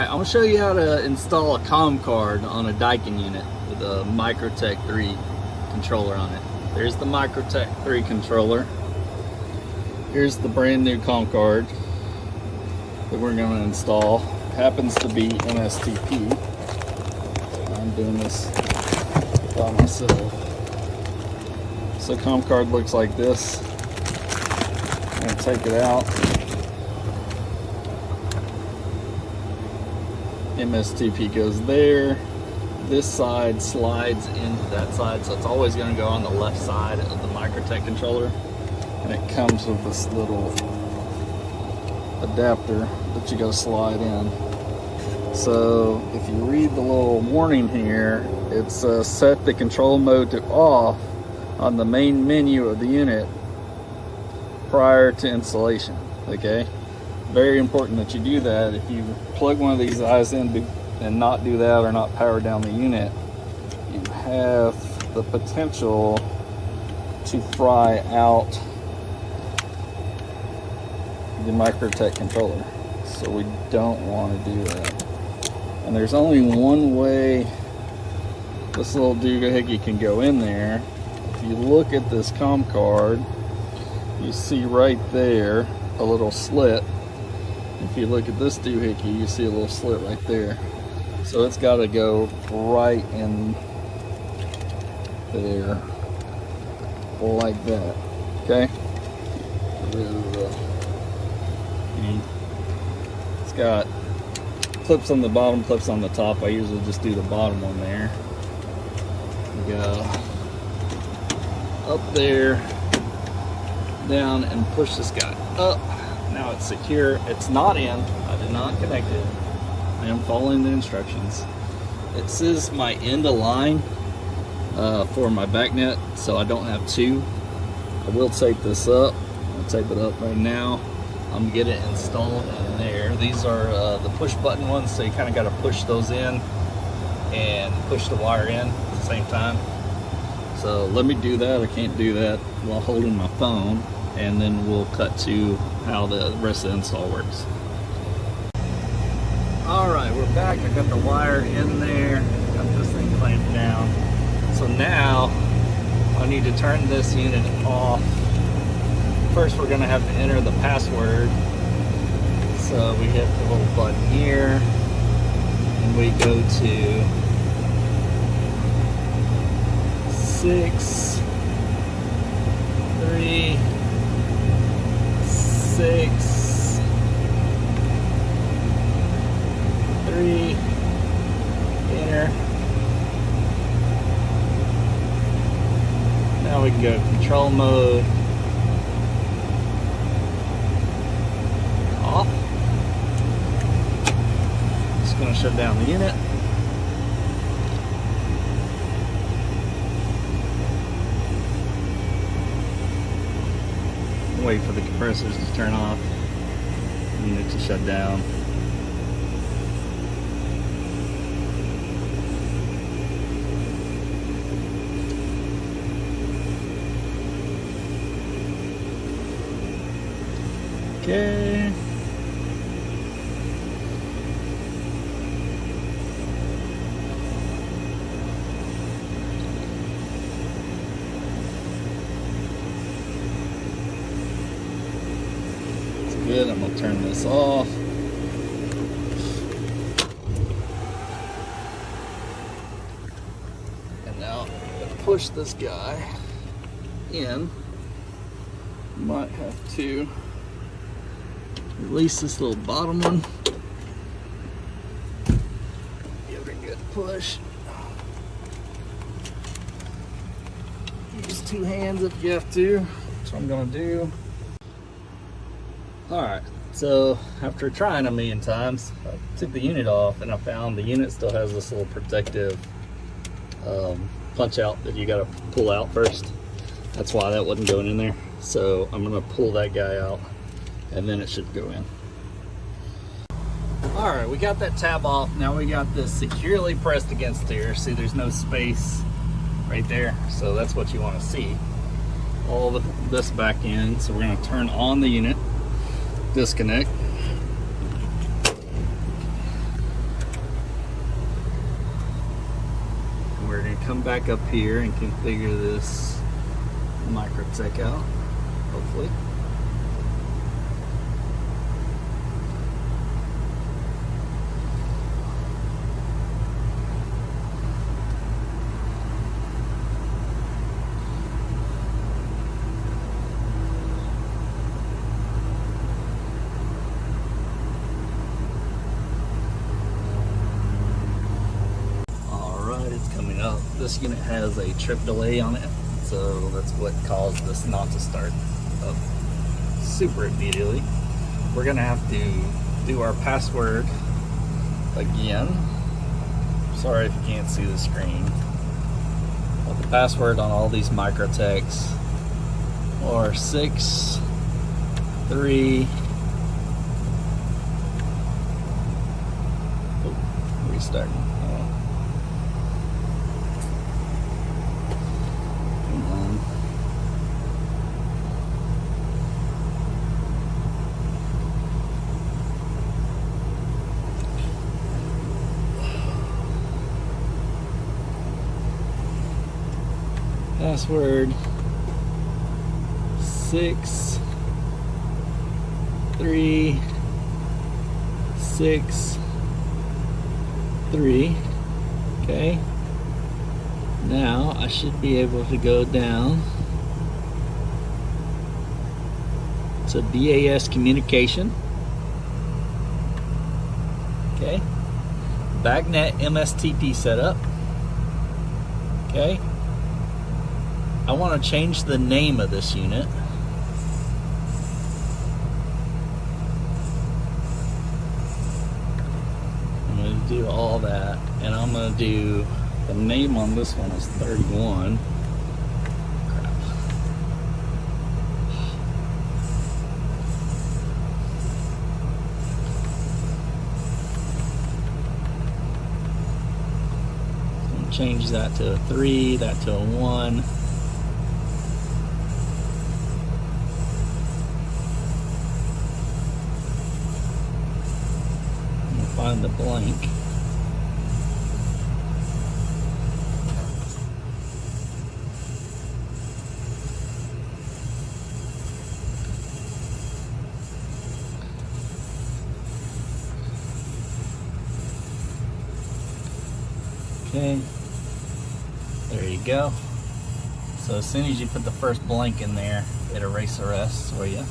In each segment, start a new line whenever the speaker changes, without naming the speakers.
I'm gonna show you how to install a COM card on a Daikin unit with a Micotech III controller on it. There's the Micotech III controller. Here's the brand new COM card that we're gonna install. It happens to be MSTP. I'm doing this by myself. So COM card looks like this. I'm gonna take it out. MSTP goes there. This side slides into that side, so it's always going to go on the left side of the Micotech controller. And it comes with this little adapter that you got to slide in. So if you read the little warning here, it's set the control mode to off on the main menu of the unit prior to installation. Okay, very important that you do that. If you plug one of these eyes in and not do that, or not power down the unit, you have the potential to fry out the Micotech controller. So we don't want to do that. And there's only one way this little doohickey can go in there. If you look at this COM card, you see right there a little slit. If you look at this doohickey, you see a little slit right there. So it's got to go right in there, like that. Okay. It's got clips on the bottom, clips on the top. I usually just do the bottom one there. Go up there, down, and push this guy up. Now it's secure. It's not in. I did not connect it. I am following the instructions. It says my end of line for my back net, so I don't have two. I will tape this up. I'll tape it up right now. I'm gonna get it installed in there. These are the push button ones, so you kind of got to push those in and push the wire in at the same time. So let me do that. I can't do that while holding my phone, and then we'll cut to how the rest of the install works. Alright, we're back. I got the wire in there, got this thing clamped down. So now I need to turn this unit off. First we're going to have to enter the password. So we hit the little button here and we go to 6 3 6 3, enter. Now we can go control mode, off. Just going to shut down the unit. Wait for the compressors to turn off, unit to shut down. Okay. It's good. I'm going to turn this off. And now I'm going to push this guy in. Might have to release this little bottom one. Give it a good push. Use two hands if you have to. That's what I'm gonna do. Alright, so after trying a million times, I took the unit off and I found the unit still has this little protective punch out that you gotta pull out first. That's why that wasn't going in there. So I'm gonna pull that guy out and then it should go in. Alright, we got that tab off. Now we got this securely pressed against here. See, there's no space right there. So that's what you want to see. All this back in. So we're going to turn on the unit, disconnect. come back up here and configure this Micotech out, hopefully. It's coming up. This unit has a trip delay on it, so that's what caused this not to start up super immediately. We're gonna have to do our password again. Sorry if you can't see the screen, but the password on all these Micotechs are 6, 3. Oh, restarting. Password 6, 3, 6, 3. Okay. Now I should be able to go down to BAS communication. Okay. BACnet MSTP setup. Okay. I want to change the name of this unit. I'm going to do all that, and I'm going to do the name on this one is 31. Crap. I'm going to change that to a 3, that to a 1. Find the blank. Okay, there you go. So as soon as you put the first blank in there, it erases the rest for you.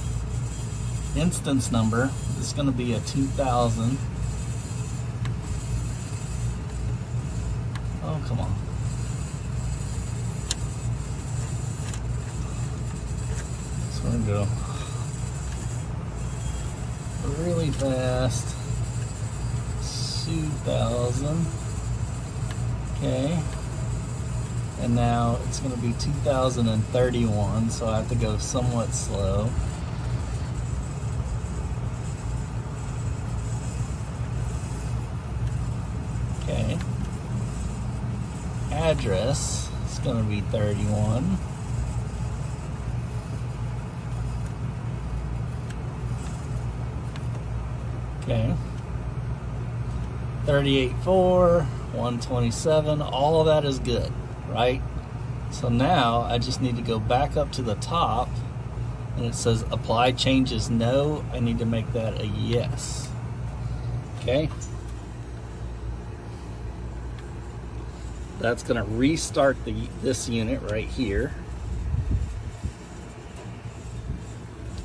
Instance number is going to be a 2000. Oh, come on. So we're going to go really fast. 2000. Okay. And now it's going to be 2031, so I have to go somewhat slow. Okay. Address is going to be 31. Okay. 38.4, 127, all of that is good, right? So now I just need to go back up to the top, and it says apply changes no. I need to make that a yes. Okay. That's going to restart this unit right here.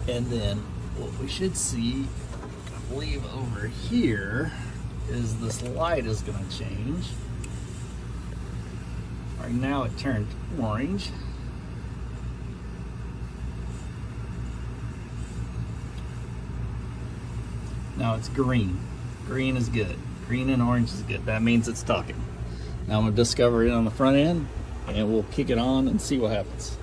And then what we should see, I believe over here, is this light is going to change. Right now it turned orange. Now it's green. Green is good. Green and orange is good. That means it's talking. Now I'm going to discover it on the front end, and we'll kick it on and see what happens.